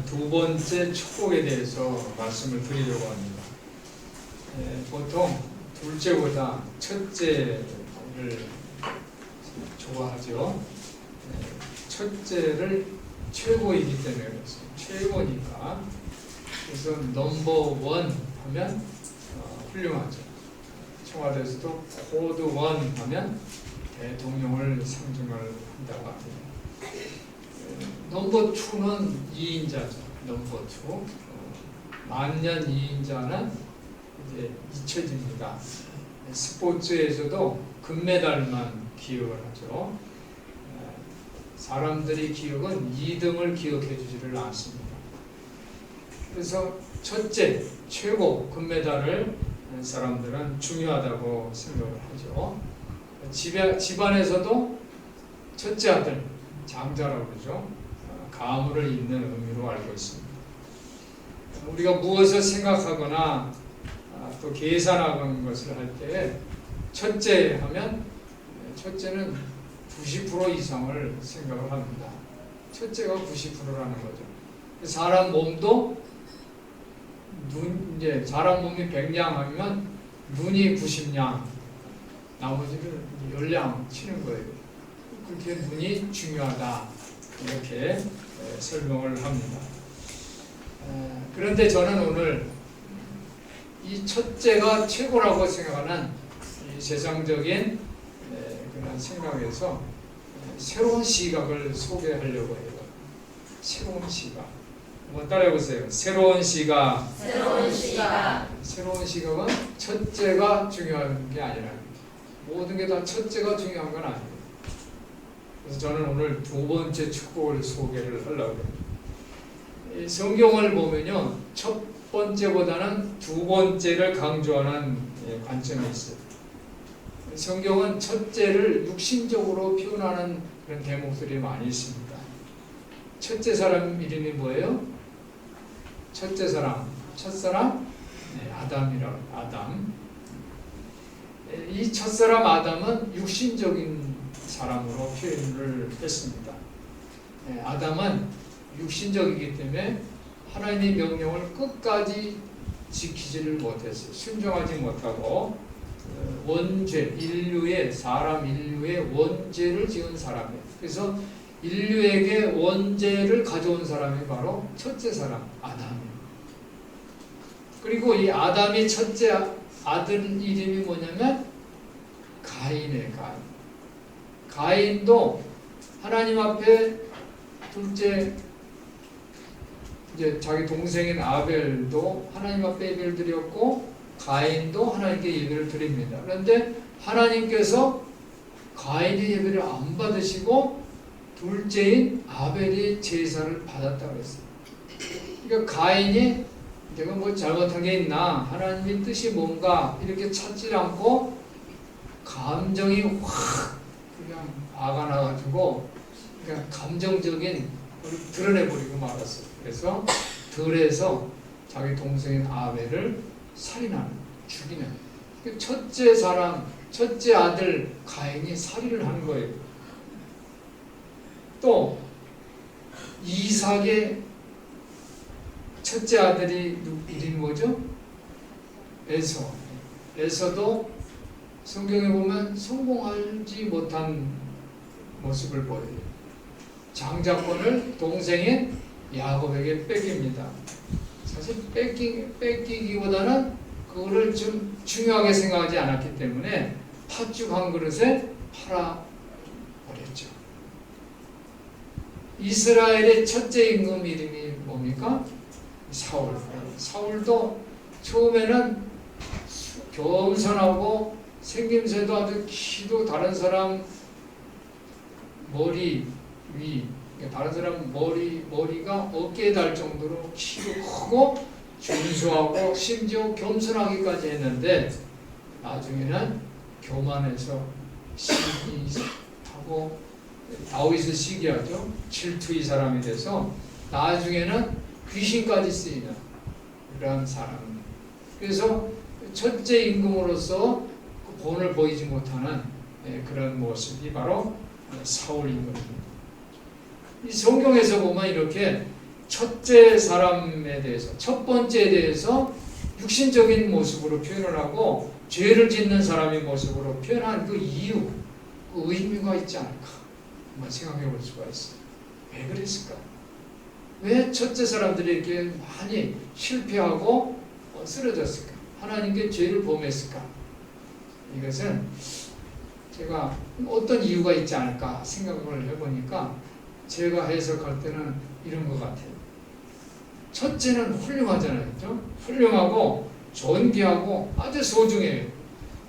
두 번째 축복에 대해서 말씀을 드리려고 합니다. 보통 둘째보다 첫째를 좋아하죠. 첫째를 최고이기 때문에 그렇습니다. 최고니까. 그래서 넘버 원 하면 훌륭하죠. 청와대에서도 코드 원 하면 대통령을 상징을 한다고 합니다. 넘버 2는 2인자죠. 넘버 2. 만년 2인자는 이제 잊혀집니다. 스포츠에서도 금메달만 기억을 하죠. 사람들이 기억은 2등을 기억해 주지를 않습니다. 그래서 첫째, 최고 금메달을 사람들은 중요하다고 생각을 하죠. 집안에서도 첫째 아들, 장자라고 그러죠. 가문을 잇는 의미로 알고 있습니다. 우리가 무엇을 생각하거나 또 계산하는 것을 할 때 첫째 하면 첫째는 90% 이상을 생각을 합니다. 첫째가 90%라는 거죠. 사람 몸도 이제 사람 몸이 100냥 하면 눈이 90냥, 나머지를 10냥 치는 거예요. 그렇게 눈이 중요하다 이렇게 설명을 합니다. 그런데 저는 오늘 이 첫째가 최고라고 생각하는 이 세상적인 그런 생각에서 새로운 시각을 소개하려고 해요. 새로운 시각. 한번 따라해보세요. 새로운 시각. 새로운 시각. 새로운 시각은 첫째가 중요한 게 아니라 모든 게 다 첫째가 중요한 건 아니에요. 그래서 저는 오늘 두 번째 축복을 소개를 하려고 해요. 성경을 보면요, 첫 번째보다는 두 번째를 강조하는 관점이 있어요. 성경은 첫째를 육신적으로 표현하는 그런 대목들이 많이 있습니다. 첫째 사람 이름이 뭐예요? 첫째 사람, 첫사람? 네, 아담이라고. 아담. 이 첫사람 아담은 육신적인 사람으로 표현을 했습니다. 아담은 육신적이기 때문에 하나님의 명령을 끝까지 지키지를 못했어요. 순종하지 못하고 원죄, 사람 인류의 원죄를 지은 사람이에요. 그래서 인류에게 원죄를 가져온 사람이 바로 첫째 사람 아담이에요. 그리고 이 아담이 첫째 아들 이름이 뭐냐면 가인이에요. 가인도 하나님 앞에 둘째, 이제 자기 동생인 아벨도 하나님 앞에 예배를 드렸고 가인도 하나님께 예배를 드립니다. 그런데 하나님께서 가인의 예배를 안 받으시고 둘째인 아벨이 제사를 받았다고 했어요. 그러니까 가인이 내가 뭐 잘못한 게 있나, 하나님의 뜻이 뭔가 이렇게 찾지 않고 감정이 확 그냥 화가 나가지고 그냥 감정적인 걸 드러내버리고 말았어요. 그래서 들에서 자기 동생인 아벨을 살인하는, 죽이는. 첫째 사람, 첫째 아들 가인이 살인을 하는 거예요. 또 이삭의 첫째 아들이 이름이 뭐죠? 에서. 에서도 성경에 보면 성공하지 못한 모습을 보여요. 장자권을 동생인 야곱에게 뺏깁니다. 사실 뺏기기보다는 그거를 좀 중요하게 생각하지 않았기 때문에 팥죽 한 그릇에 팔아버렸죠. 이스라엘의 첫째 임금 이름이 뭡니까? 사울. 사울도 처음에는 겸손하고 생김새도 아주 키도 다른 사람 머리 위, 다른 사람 머리가 어깨에 닿을 정도로 키도 크고 준수하고 심지어 겸손하기까지 했는데 나중에는 교만해서 시기하고 다윗을 시기하죠. 질투의 사람이 돼서 나중에는 귀신까지 쓰이는 그런 사람. 그래서 첫째 임금으로서 본을 보이지 못하는 그런 모습이 바로 사울 임금입니다. 이 성경에서 보면 이렇게 첫째 사람에 대해서, 첫 번째에 대해서 육신적인 모습으로 표현을 하고 죄를 짓는 사람의 모습으로 표현한 그 이유, 그 의미가 있지 않을까 한번 생각해 볼 수가 있어요. 왜 그랬을까? 왜 첫째 사람들이 이렇게 많이 실패하고 쓰러졌을까? 하나님께 죄를 범했을까? 이것은 제가 어떤 이유가 있지 않을까 생각을 해보니까 제가 해석할 때는 이런 것 같아요. 첫째는 훌륭하잖아요. 그렇죠? 훌륭하고 존귀하고 아주 소중해요.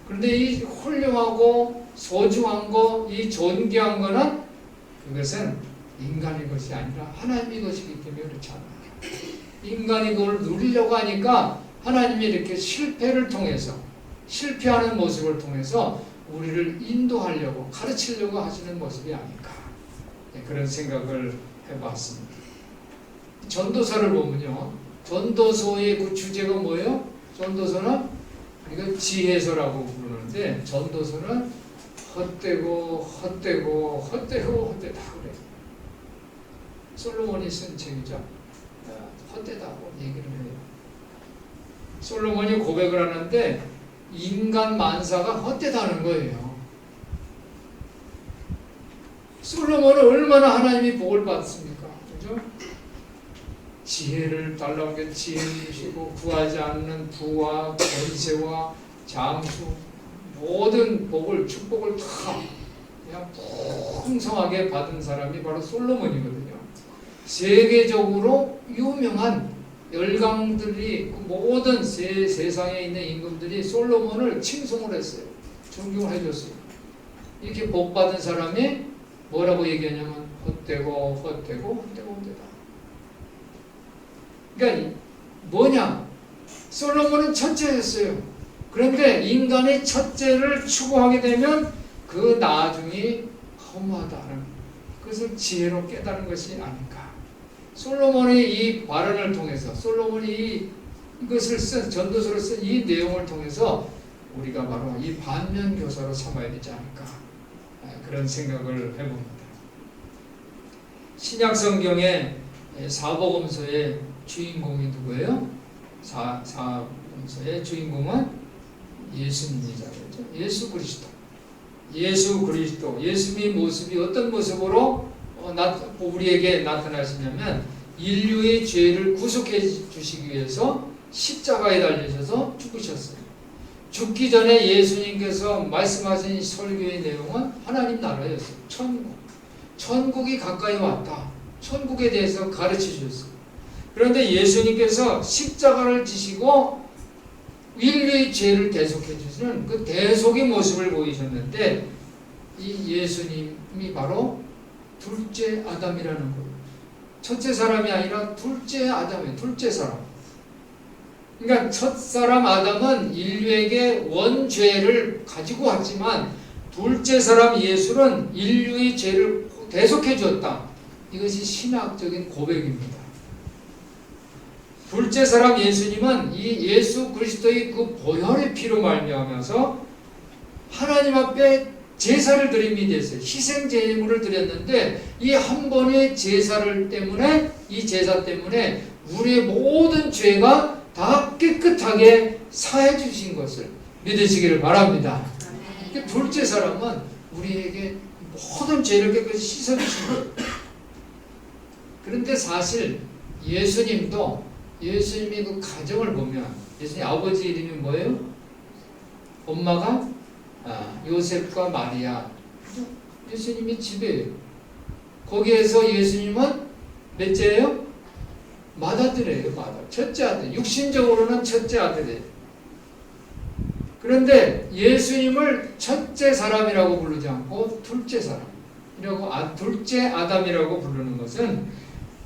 그런데 이 훌륭하고 소중한 거, 이 존귀한 거는 그것은 인간의 것이 아니라 하나님의 것이기 때문에 그렇지 않아요. 인간이 그걸 누리려고 하니까 하나님이 이렇게 실패를 통해서, 실패하는 모습을 통해서 우리를 인도하려고, 가르치려고 하시는 모습이 아닐까. 그런 생각을 해봤습니다. 전도서를 보면요. 전도서의 그 주제가 뭐예요? 전도서는 우리가 지혜서라고 부르는데 전도서는 헛되다 그래요. 솔로몬이 쓴 책이죠. 헛되다고 얘기를 해요. 솔로몬이 고백을 하는데 인간 만사가 헛되다는 거예요. 솔로몬은 얼마나 하나님이 복을 받습니까? 그죠? 지혜를 달라고 게 지혜를 주시고 구하지 않는 부와 권세와 장수 모든 복을 축복을 다 그냥 풍성하게 받은 사람이 바로 솔로몬이거든요. 세계적으로 유명한 열강들이 모든 세상에 있는 임금들이 솔로몬을 칭송을 했어요. 존경을 해줬어요. 이렇게 복 받은 사람이 뭐라고 얘기하냐면 헛되고 헛되다. 그러니까 뭐냐? 솔로몬은 첫째였어요. 그런데 인간이 첫째를 추구하게 되면 그 나중이 허무하다는 그것을 지혜로 깨달은 것이 아닌가. 솔로몬이 이 발언을 통해서, 솔로몬이 이것을 쓴 전도서를 쓴 이 내용을 통해서 우리가 바로 이 반면교사로 삼아야 되지 않을까, 그런 생각을 해봅니다. 신약성경의 사복음서의 주인공이 누구예요? 사복음서의 주인공은 예수님이잖아요. 예수 그리스도. 예수님의 모습이 어떤 모습으로 우리에게 나타나시냐면 인류의 죄를 구속해 주시기 위해서 십자가에 달리셔서 죽으셨어요. 죽기 전에 예수님께서 말씀하신 설교의 내용은 하나님 나라였어요. 천국이 가까이 왔다. 천국에 대해서 가르쳐 주셨어요. 그런데 예수님께서 십자가를 지시고 인류의 죄를 대속해 주시는 그 대속의 모습을 보이셨는데 이 예수님이 바로 둘째 아담이라는 거예요. 첫째 사람이 아니라 둘째 아담이에요. 둘째 사람. 그러니까 첫 사람 아담은 인류에게 원죄를 가지고 왔지만 둘째 사람 예수는 인류의 죄를 대속해 주었다. 이것이 신학적인 고백입니다. 둘째 사람 예수님은 이 예수 그리스도의 그 보혈의 피로 말미암아서 하나님 앞에 제사를 드림이 됐어요. 희생 제물을 드렸는데 이 한 번의 제사를 때문에, 이 제사 때문에 우리의 모든 죄가 다 깨끗하게 사해 주신 것을 믿으시기를 바랍니다. 둘째 사람은 우리에게 모든 죄를 깨끗이 씻어 주신 거예요. 그런데 사실 예수님이 그 가정을 보면 예수님 아버지 이름이 뭐예요? 엄마가 요셉과 마리아. 예수님이 집에요. 거기에서 예수님은 몇째예요? 맏아들이에요. 첫째 아들. 육신적으로는 첫째 아들이에요. 그런데 예수님을 첫째 사람이라고 부르지 않고 둘째 사람이라고, 둘째 아담이라고 부르는 것은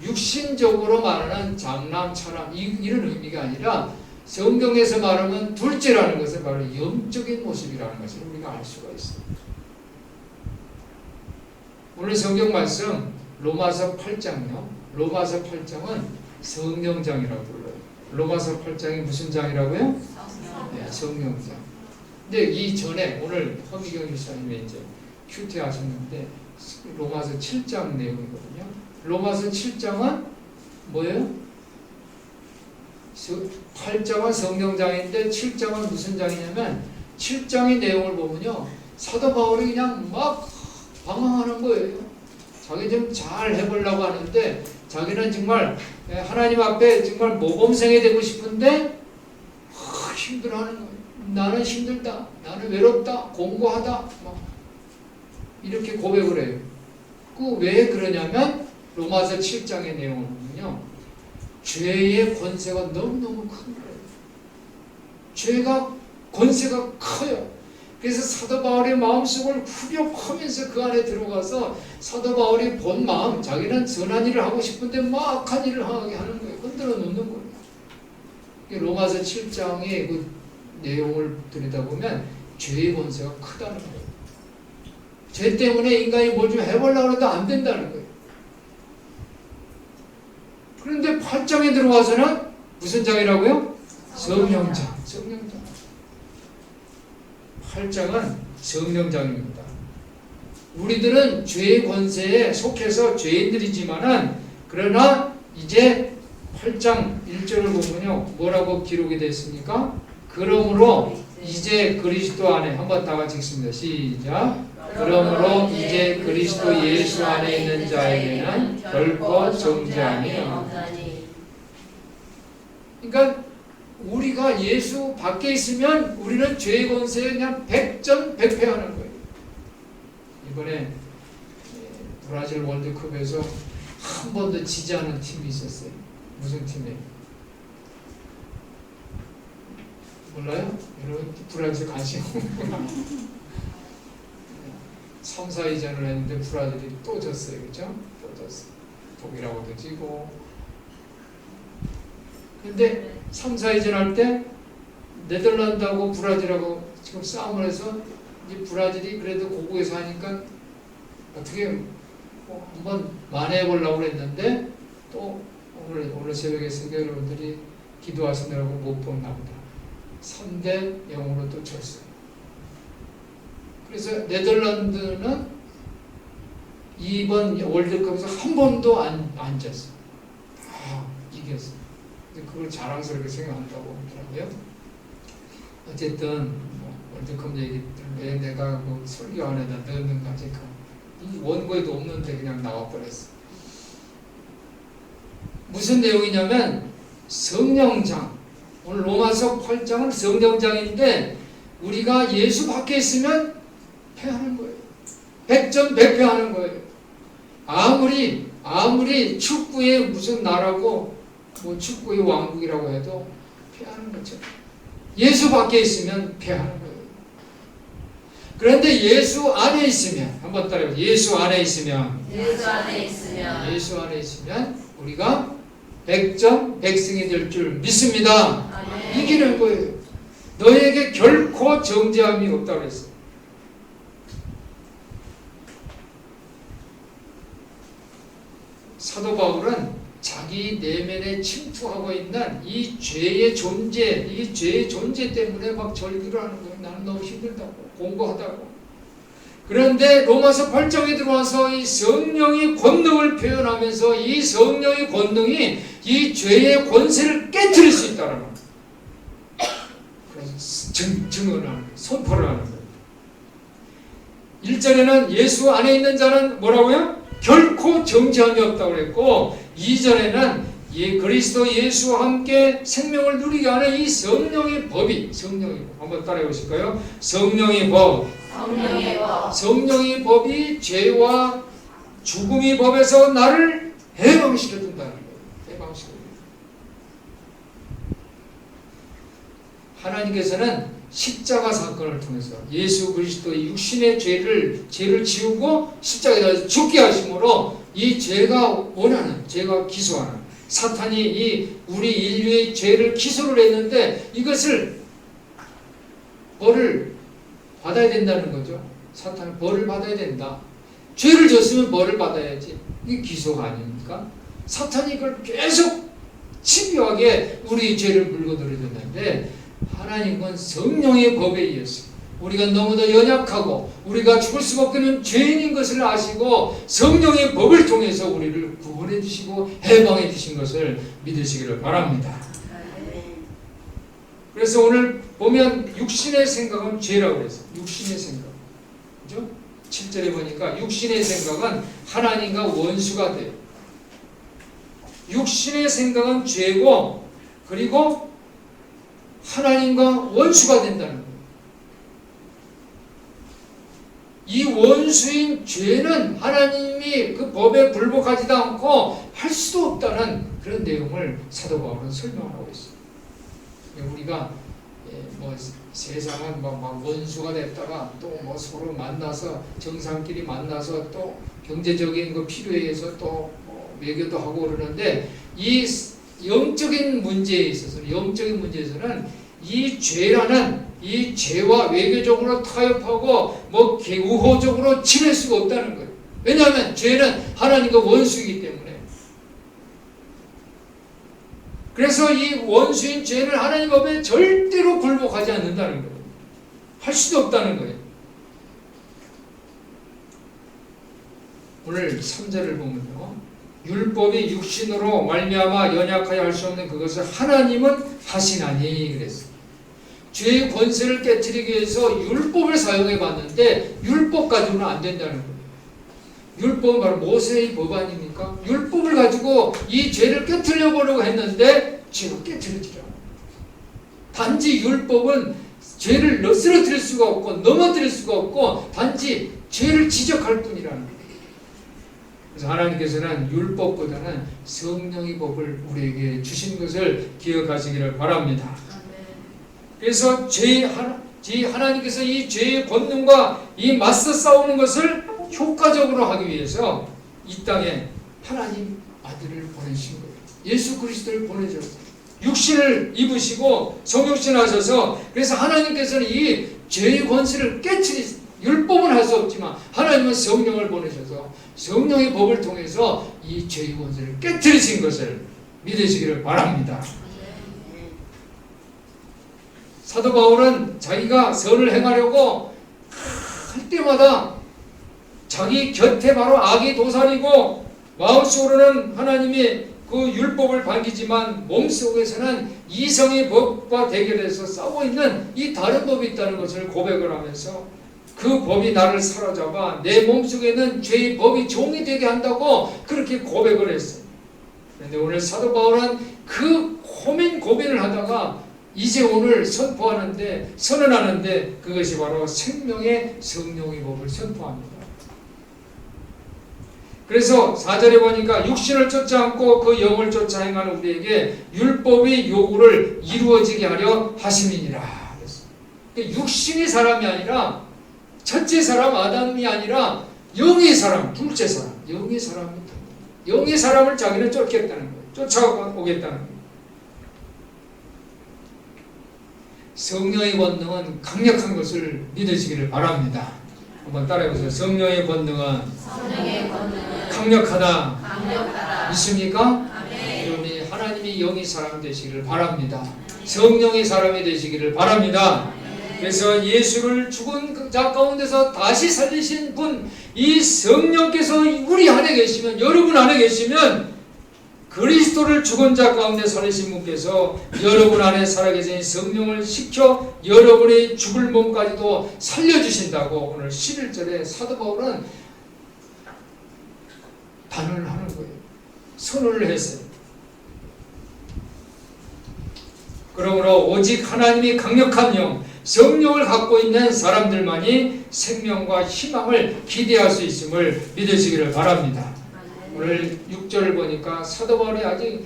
육신적으로 말하는 장남, 차남 이런 의미가 아니라 성경에서 말하면 둘째라는 것은 바로 영적인 모습이라는 것을 우리가 알 수가 있습니다. 오늘 성경 말씀 로마서 8장이요. 로마서 8장은 성령장이라고 불러요. 로마서 8장이 무슨 장이라고요? 네, 성령장. 근데 이 전에 오늘 허미경 유사님이 이제 큐티하셨는데 로마서 7장 내용이거든요. 로마서 7장은 뭐예요? 8장은 성령장인데 7장은 무슨 장이냐면 7장의 내용을 보면요. 사도 바울이 그냥 막 방황하는 거예요. 자기 좀 잘 해보려고 하는데 자기는 정말 하나님 앞에 정말 모범생이 되고 싶은데 힘들어하는 거예요. 나는 힘들다. 나는 외롭다. 공고하다. 막 이렇게 고백을 해요. 그 왜 그러냐면 로마서 7장의 내용을 보면요. 죄의 권세가 너무너무 큰 거예요. 죄가 권세가 커요. 그래서 사도 바울의 마음속을 후벼파면서 그 안에 들어가서 사도 바울이 본 마음, 자기는 선한 일을 하고 싶은데 막 악한 일을 하게 하는 거예요. 흔들어 놓는 거예요. 로마서 7장의 그 내용을 들여다보면 죄의 권세가 크다는 거예요. 죄 때문에 인간이 뭘 좀 해보려고 해도 안 된다는 거예요. 그런데 8장에 들어와서는 무슨 장이라고요? 성령장. 성령장. 8장은 성령장입니다. 우리들은 죄의 권세에 속해서 죄인들이지만은 그러나 이제 8장 1절을 보면요. 뭐라고 기록이 됐습니까? 그러므로 이제 그리스도 안에 한번 다 같이 읽습니다. 시작. 그러므로 이제 그리스도 예수 안에 있는 자에게는 결코 정죄함이 없나니. 그러니까 우리가 예수 밖에 있으면 우리는 죄의 권세에 그냥 백전백패하는 거예요. 이번에 브라질 월드컵에서 한 번도 지지 않은 팀이 있었어요. 무슨 팀이에요? 몰라요? 여러분 브라질 관심 없구나. 3, 4위전을 했는데 브라질이 또 졌어요. 그렇죠? 또 졌어요. 독일하고도 지고. 근데 3, 4위전 할 때 네덜란드하고 브라질하고 지금 싸움을 해서 이제 브라질이 그래도 고국에서 하니까 어떻게 한번 만회해 보려고 했는데 또 오늘 새벽에 성도 여러분들이 기도하시느라고 못 봤나 보다. 3대 0으로 또 졌어요. 그래서 네덜란드는 이번 월드컵에서 한 번도 안 졌어요. 다 이겼어요. 그걸 자랑스럽게 생각한다고 하더라고요. 어쨌든 월드컵 얘기 왜 내가 뭐 설교 안에다 넣었는가 지금 이 원고에도 없는데 그냥 나와버렸어. 무슨 내용이냐면 성령장. 오늘 로마서 8장은 성령장인데 우리가 예수 밖에 있으면 패하는 거예요. 백전백패하는 거예요. 아무리 축구의 무슨 나라고 뭐 축구의 왕국이라고 해도 패하는 거죠. 예수 밖에 있으면 패하는 거예요. 그런데 예수 안에 있으면 한번 따라해보세요. 예수 안에 있으면 우리가 백전백승이 될 줄 믿습니다. 아멘. 이기는 거예요. 너에게 결코 정죄함이 없다고 했어요. 사도 바울은 자기 내면에 침투하고 있는 이 죄의 존재 때문에 막 절규를 하는 거예요. 나는 너무 힘들다고, 공고하다고. 그런데 로마서 8장에 들어와서 이 성령의 권능을 표현하면서 이 성령의 권능이 이 죄의 권세를 깨트릴 수 있다는 거예요. 그래서 증언을 하는 거예요. 선포를 하는 거예요. 1절에는 예수 안에 있는 자는 뭐라고요? 결코 정죄함이 없다고 그랬고 2절에는 그리스도 예수와 함께 생명을 누리게 하는 이 성령의 법이 한번 따라해 보실까요? 성령의 법이 죄와 죽음의 법에서 나를 해방시켜준다는 거예요. 하나님께서는 십자가 사건을 통해서 예수 그리스도의 육신의 죄를 지우고 십자가에서 죽게 하심으로 이 죄가 기소하는 사탄이 이 우리 인류의 죄를 기소를 했는데 이것을 벌을 받아야 된다는 거죠. 사탄은 벌을 받아야 된다. 죄를 졌으면 벌을 받아야지. 이게 기소가 아닙니까? 사탄이 이걸 계속 집요하게 우리 죄를 물고 들어줬는데 하나님은 성령의 법에 의해서 우리가 너무도 연약하고 우리가 죽을 수밖에 없는 죄인인 것을 아시고 성령의 법을 통해서 우리를 구원해 주시고 해방해 주신 것을 믿으시기를 바랍니다. 그래서 오늘 보면 육신의 생각은 죄라고 그랬어요. 육신의 생각. 그죠? 7절에 보니까 육신의 생각은 하나님과 원수가 돼요. 육신의 생각은 죄고 그리고 하나님과 원수가 된다는 거예요. 이 원수인 죄는 하나님이 그 법에 불복하지도 않고 할 수도 없다는 그런 내용을 사도 바울은 설명하고 있어요. 우리가 뭐 세상은 막 원수가 됐다가 또 뭐 서로 만나서 정상끼리 만나서 또 경제적인 그 필요에 의해서 또 뭐 외교도 하고 그러는데 이 영적인 문제에 있어서는 이 죄라는 이 죄와 외교적으로 타협하고 뭐 우호적으로 지낼 수가 없다는 거예요. 왜냐하면 죄는 하나님과 원수이기 때문에. 그래서 이 원수인 죄는 하나님 법에 절대로 굴복하지 않는다는 거예요. 할 수도 없다는 거예요. 오늘 3절을 보면요. 율법이 육신으로 말미암아 연약하여 할 수 없는 그것을 하나님은 하시나니 그랬어요. 죄의 권세를 깨트리기 위해서 율법을 사용해 봤는데 율법 가지고는 안 된다는 거예요. 율법은 바로 모세의 법 아닙니까? 율법을 가지고 이 죄를 깨트려 보려고 했는데 죄가 깨트려지지 않아요. 단지 율법은 죄를 쓰러뜨릴 수가 없고 넘어뜨릴 수가 없고 단지 죄를 지적할 뿐이라는 거예요. 그래서 하나님께서는 율법보다는 성령의 법을 우리에게 주신 것을 기억하시기를 바랍니다. 그래서 하나님께서 이 죄의 권능과 이 맞서 싸우는 것을 효과적으로 하기 위해서 이 땅에 하나님 아들을 보내신 거예요. 예수 그리스도를 보내셨어요. 육신을 입으시고 성육신 하셔서 그래서 하나님께서는 이 죄의 권세를 율법은 할 수 없지만 하나님은 성령을 보내셔서 성령의 법을 통해서 이 죄의 권세를 깨트리신 것을 믿으시기를 바랍니다. 사도 바울은 자기가 선을 행하려고 할 때마다 자기 곁에 바로 악이 도사리고 마음속으로는 하나님의 그 율법을 반기지만 몸속에서는 이성의 법과 대결해서 싸우고 있는 이 다른 법이 있다는 것을 고백을 하면서 그 법이 나를 사로잡아 내 몸속에는 죄의 법이 종이 되게 한다고 그렇게 고백을 했어요. 그런데 오늘 사도 바울은 그 고민을 하다가 이제 오늘 선언하는데 그것이 바로 생명의 성령의 법을 선포합니다. 그래서 4절에 보니까 육신을 쫓지 않고 그 영을 쫓아 행하는 우리에게 율법의 요구를 이루어지게 하려 하심이니라. 육신의 사람이 아니라 첫째 사람 아담이 아니라 영의 사람, 둘째 사람, 영의 사람입니다. 영의 사람을 자기는 쫓겠다는 거예요. 쫓아오겠다는 거예요. 성령의 권능은 강력한 것을 믿으시기를 바랍니다. 한번 따라해보세요. 성령의 권능은 강력하다. 믿습니까? 여러분이 하나님이 영의 사람 되시기를 바랍니다. 성령의 사람이 되시기를 바랍니다. 그래서 예수를 죽은 자 가운데서 다시 살리신 분, 이 성령께서 우리 안에 계시면, 여러분 안에 계시면 그리스도를 죽은 자 가운데 살리신 분께서 여러분 안에 살아계신 성령을 시켜 여러분의 죽을 몸까지도 살려주신다고 오늘 11절에 사도 바울은 단언을 하는 거예요. 선언을 했어요. 그러므로 오직 하나님이 강력한 영, 성령을 갖고 있는 사람들만이 생명과 희망을 기대할 수 있음을 믿으시기를 바랍니다. 오늘 6절을 보니까 사도 바울이 아주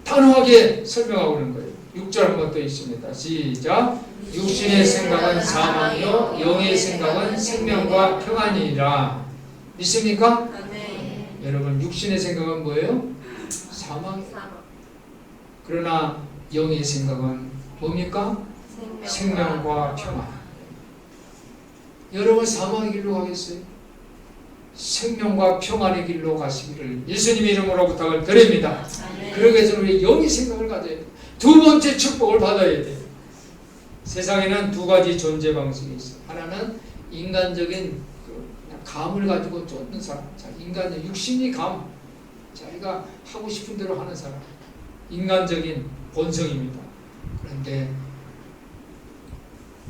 단호하게 설명하고 있는 거예요. 6절 한번 더 있습니다. 시작. 육신의 생각은 사망이요 영의 생각은 생명과 평안이니라. 믿습니까? 여러분 육신의 생각은 뭐예요? 사망이에요. 그러나 영의 생각은 뭡니까? 생명과 평안. 여러분 사망의 길로 가겠어요? 생명과 평안의 길로 가시기를 예수님의 이름으로 부탁을 드립니다. 그러기 위해서 우리 영의 생각을 가져야 돼요. 두 번째 축복을 받아야 돼요. 세상에는 두 가지 존재 방식이 있어요. 하나는 인간적인 그냥 감을 가지고 쫓는 사람. 자, 인간의 육신이 감. 자기가 하고 싶은 대로 하는 사람. 인간적인 본성입니다. 그런데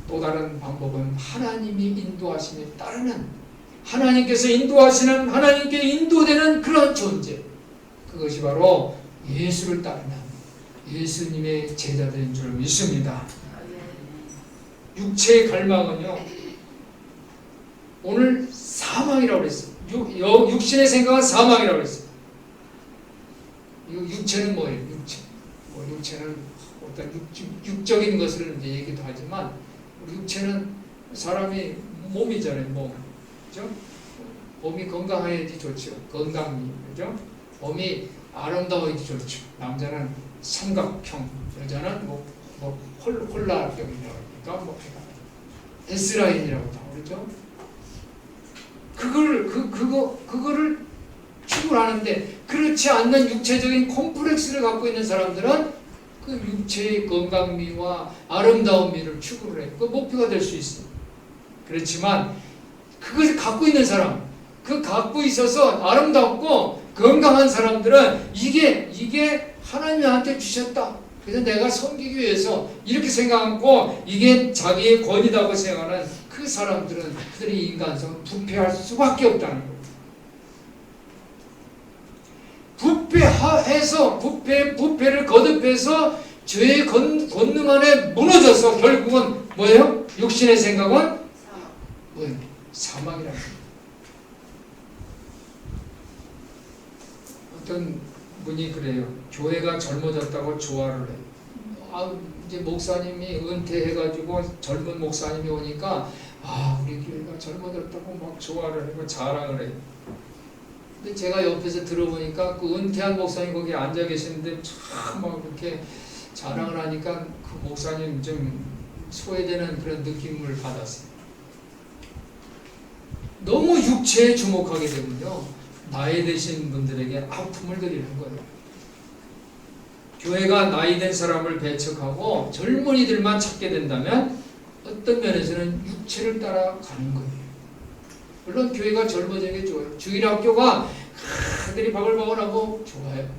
또 다른 방법은 하나님이 인도하심에 따르는, 하나님께서 인도하시는, 하나님께 인도되는 그런 존재. 그것이 바로 예수를 따르는 예수님의 제자들인 줄 믿습니다. 육체의 갈망은요, 오늘 사망이라고 그랬어요. 육신의 생각은 사망이라고 그랬어요. 육체는 뭐예요? 육체는 어떤 육적인 것을 이제 얘기도 하지만, 육체는 사람이 몸이잖아요. 몸. 그죠? 몸이 건강해야지 좋죠. 건강미. 그죠? 몸이 아름다워야지 좋죠. 남자는 삼각형, 여자는 홀라병이라고 그러니까 S라인이라고 다 그러죠. 그거를 추구하는데, 그렇지 않는 육체적인 콤플렉스를 갖고 있는 사람들은 그 육체의 건강미와 아름다운 미를 추구를 해요. 그 목표가 될 수 있어요. 그렇지만 그것을 갖고 있는 사람, 그 갖고 있어서 아름답고 건강한 사람들은 이게 하나님이 나한테 주셨다. 그래서 내가 섬기기 위해서 이렇게 생각하고 이게 자기의 권위다고 생각하는 그 사람들은 그들의 인간성은 부패할 수밖에 없다는 거예요. 부패를 거듭해서 죄의 권능 안에 무너져서 결국은 뭐예요? 육신의 생각은 뭐예요? 사망이라는 거예요. 어떤 분이 그래요. 교회가 젊어졌다고 조화를 해요. 이제 목사님이 은퇴해가지고 젊은 목사님이 오니까 우리 교회가 젊어졌다고 막 조화를 하고 자랑을 해요. 근데 제가 옆에서 들어보니까 그 은퇴한 목사님 거기 앉아 계시는데 참 막 그렇게 자랑을 하니까 그 목사님 좀 소외되는 그런 느낌을 받았어요. 너무 육체에 주목하게 되면요, 나이 드신 분들에게 아픔을 드리는 거예요. 교회가 나이 된 사람을 배척하고 젊은이들만 찾게 된다면 어떤 면에서는 육체를 따라가는 거예요. 물론 교회가 젊어지는 게 좋아요. 주일학교가 그들이 바글바글하고 좋아요.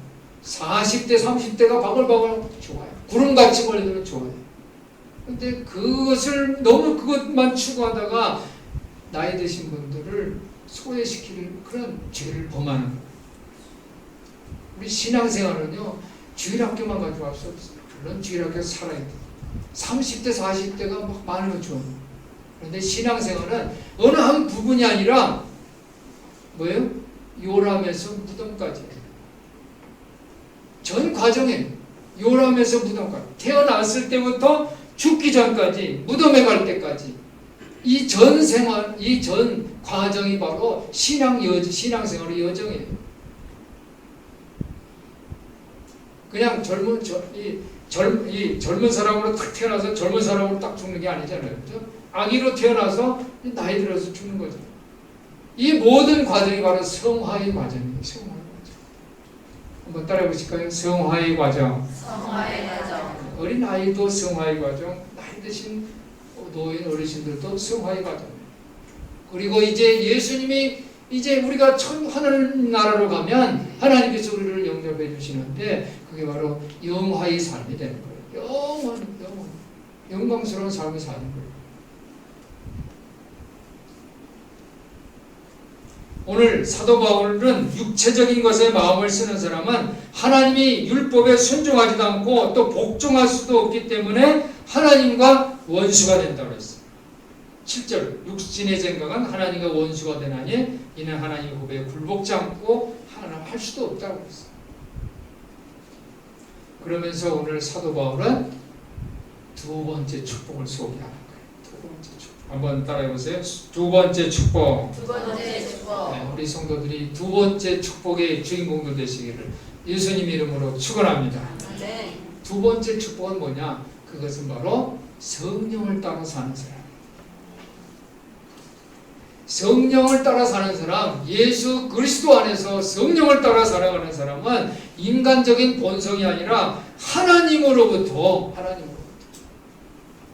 40대, 30대가 바글바글 좋아요. 구름같이 몰려들면 좋아요. 근데 그것을 너무 그것만 추구하다가 나이 드신 분들을 소외시키는 그런 죄를 범하는 거예요. 우리 신앙생활은요, 주일학교만 가지고 할 수 없어요. 물론 주일학교에서 살아야 돼요. 30대, 40대가 막 많으면 좋아요. 그런데 신앙생활은 어느 한 부분이 아니라 뭐예요? 요람에서 무덤까지. 전 과정에 요람에서 무덤까지. 태어났을 때부터 죽기 전까지, 무덤에 갈 때까지. 이 전 생활, 이 전 과정이 바로 신앙생활의 여정이에요. 그냥 젊은 사람으로 딱 태어나서 젊은 사람으로 딱 죽는 게 아니잖아요. 그렇죠? 아기로 태어나서 나이 들어서 죽는 거죠. 이 모든 과정이 바로 성화의 과정이에요. 성화의 과정. 한번 따라해 보실까요? 성화의 과정. 성화의 과정. 어린 아이도 성화의 과정, 나이 드신 노인 어르신들도 성화의 과정. 그리고 이제 예수님이 이제 우리가 하늘나라로 가면 하나님께서 우리를 영접해 주시는데 그게 바로 영화의 삶이 되는 거예요. 영광스러운 삶을 사는 거예요. 오늘 사도 바울은 육체적인 것에 마음을 쓰는 사람은 하나님이 율법에 순종하지도 않고 또 복종할 수도 없기 때문에 하나님과 원수가 된다고 했어요. 7절 육신의 생각은 하나님과 원수가 되나니 이는 하나님의 법에 굴복지 않고 하나 할 수도 없다고 했어요. 그러면서 오늘 사도 바울은 두 번째 축복을 소개하는 거예요. 두 번째 축복. 한번 따라해 보세요. 두 번째 축복. 두 번째 축복. 네, 우리 성도들이 두 번째 축복의 주인공들 되시기를 예수님 이름으로 축원합니다. 네. 두 번째 축복은 뭐냐? 그것은 바로 성령을 따라 사는 사람. 성령을 따라 사는 사람, 예수 그리스도 안에서 성령을 따라 살아가는 사람은 인간적인 본성이 아니라 하나님으로부터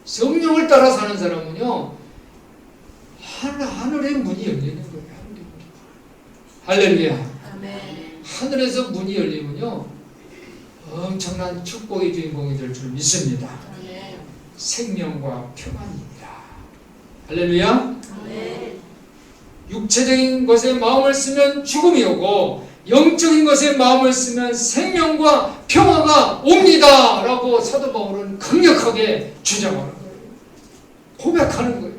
성령을 따라 사는 사람은요, 하늘의 문이 열리는 거예요. 할렐루야. 아멘. 하늘에서 문이 열리면요, 엄청난 축복의 주인공이 될 줄 믿습니다. 아멘. 생명과 평안입니다. 할렐루야. 아멘. 육체적인 것에 마음을 쓰면 죽음이 오고 영적인 것에 마음을 쓰면 생명과 평화가 옵니다 라고 사도 바울은 강력하게 주장하는 거예요. 고백하는 거예요.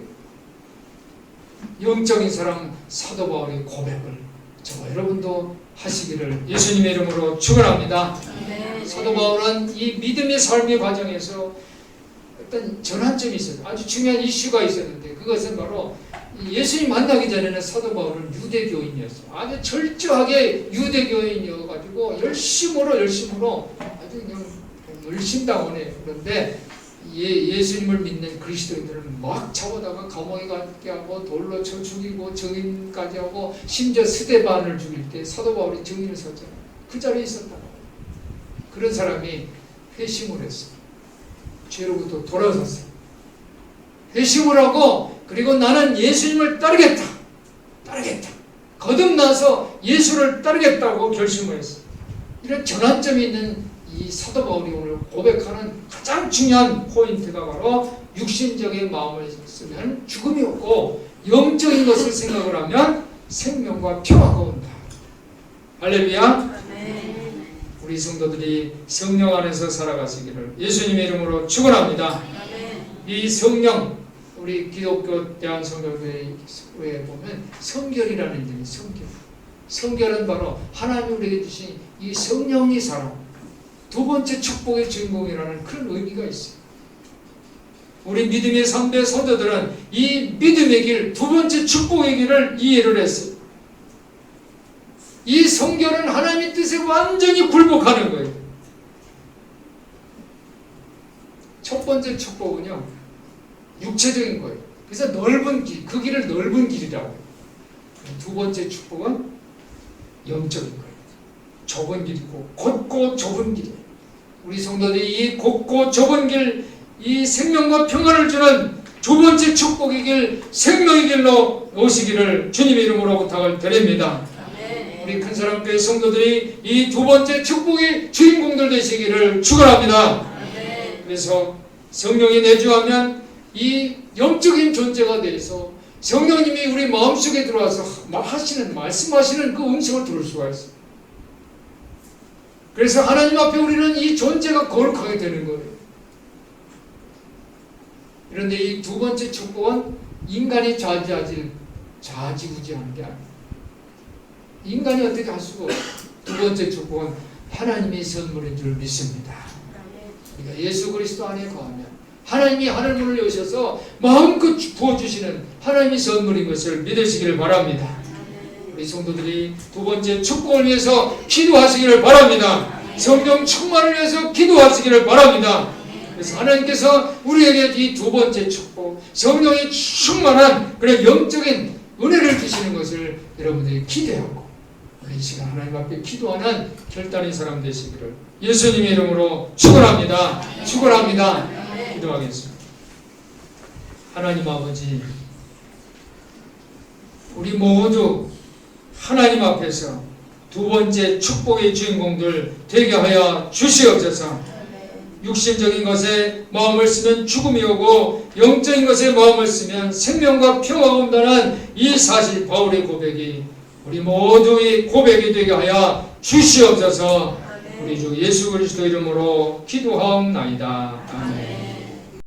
영적인 사람 사도 바울의 고백을 저와 여러분도 하시기를 예수님의 이름으로 축원합니다. 아멘. 사도 바울은 이 믿음의 삶의 과정에서 어떤 전환점이 있어요. 아주 중요한 이슈가 있었는데 그것은 바로 예수님 만나기 전에는 사도 바울은 유대교인이었어요. 아주 철저하게 유대교인이어가지고 열심으로 아주 그냥 열심당원이에요. 그런데 예수님을 믿는 그리스도인들은 막 잡아다가 감옥에 가게 하고 돌로 쳐 죽이고 정인까지 하고 심지어 스데반을 죽일 때 사도 바울이 정인을 섰잖아요. 그 자리에 있었다고. 그런 사람이 회심을 했어요. 죄로부터 돌아섰어요. 회심을 하고 그리고 나는 예수님을 따르겠다. 거듭나서 예수를 따르겠다고 결심을 했어요. 이런 전환점이 있는 이 사도 바울이 오늘 고백하는 가장 중요한 포인트가 바로 육신적인 마음을 쓰면 죽음이 오고 영적인 것을 생각을 하면 생명과 평화가 온다. 할렐루야. 아멘. 우리 성도들이 성령 안에서 살아가시기를 예수님의 이름으로 축원합니다. 아멘. 이 성령, 우리 기독교 대한성결교회에 보면 성결이라는 이름이 성결. 성결은 바로 하나님이 우리에게 주신 이 성령이 사람, 두 번째 축복의 주인공이라는 그런 의미가 있어요. 우리 믿음의 3대 선조들은 이 믿음의 길, 두 번째 축복의 길을 이해를 했어요. 이 성결은 하나님의 뜻에 완전히 굴복하는 거예요. 첫 번째 축복은요, 육체적인 거예요. 그래서 넓은 길, 그 길을 넓은 길이라고 해요. 두 번째 축복은 영적인 거예요. 좁은 길이고 곧고 좁은 길이에요. 우리 성도들이 이 곧고 좁은 길, 이 생명과 평안을 주는 두 번째 축복의 길, 생명의 길로 오시기를 주님의 이름으로 부탁을 드립니다. 아멘. 우리 큰 사람교회 성도들이 이 두 번째 축복의 주인공들 되시기를 축원합니다. 아멘. 그래서 성령이 내주하면 이 영적인 존재가 돼서 성령님이 우리 마음속에 들어와서 말씀하시는 그 음성을 들을 수가 있어요. 그래서 하나님 앞에 우리는 이 존재가 거룩하게 되는 거예요. 그런데 이 두 번째 축복은 인간이 좌지우지하는 게 아니에요. 인간이 어떻게 할 수가 없어요. 두 번째 축복은 하나님의 선물인 줄 믿습니다. 그러니까 예수 그리스도 안에 거하면 하나님이 하늘문을 여셔서 마음껏 부어주시는 하나님의 선물인 것을 믿으시기를 바랍니다. 우리 성도들이 두 번째 축복을 위해서 기도하시기를 바랍니다. 성령 충만을 위해서 기도하시기를 바랍니다. 그래서 하나님께서 우리에게 이 두 번째 축복, 성령이 충만한 그런 영적인 은혜를 주시는 것을 여러분들이 기대하고 이 시간 하나님 앞에 기도하는 결단의 사람 되시기를 예수님의 이름으로 축원합니다. 기도하겠습니다. 하나님 아버지, 우리 모두 하나님 앞에서 두 번째 축복의 주인공들 되게 하여 주시옵소서. 육신적인 것에 마음을 쓰면 죽음이 오고 영적인 것에 마음을 쓰면 생명과 평화가 온다는 이 사실 바울의 고백이 우리 모두의 고백이 되게 하여 주시옵소서. 우리 주 예수 그리스도 이름으로 기도하옵나이다. 아멘.